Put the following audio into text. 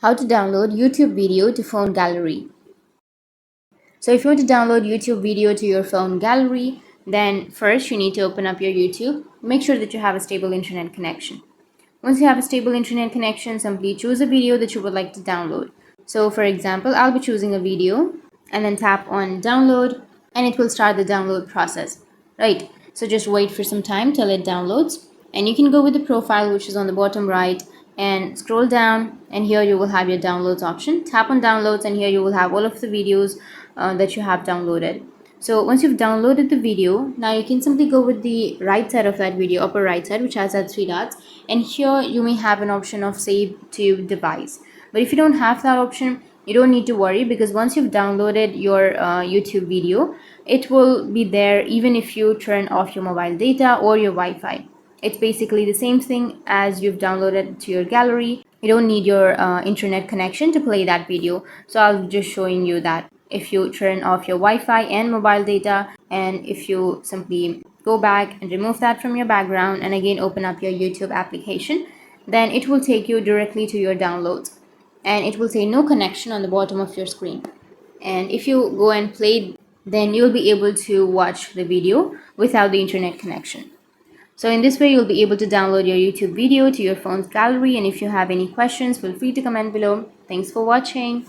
How to download YouTube video to phone gallery. So if you want to download YouTube video to your phone gallery, then first you need to open up your YouTube. Make sure that you have a stable internet connection. Once you have a stable internet connection, simply choose a video that you would like to download. So for example, I'll be choosing a video and then tap on download and it will start the download process. Right. So just wait for some time till it downloads, and you can go with the profile which is on the bottom right and scroll down, and here you will have your downloads option. Tap on downloads and here you will have all of the videos that you have downloaded. So once you've downloaded the video, now you can simply go with the right side of that video, upper right side, which has that three dots, and here you may have an option of save to device. But if you don't have that option, you don't need to worry, because once you've downloaded your YouTube video, it will be there even if you turn off your mobile data or your Wi-Fi. It's basically the same thing as you've downloaded to your gallery. You don't need your internet connection to play that video. So I'll just showing you that if you turn off your Wi-Fi and mobile data, and if you simply go back and remove that from your background and again open up your YouTube application, then it will take you directly to your downloads, and it will say no connection on the bottom of your screen. And if you go and play, then you'll be able to watch the video without the internet connection. So in this way, you'll be able to download your YouTube video to your phone's gallery. And if you have any questions, feel free to comment below. Thanks for watching.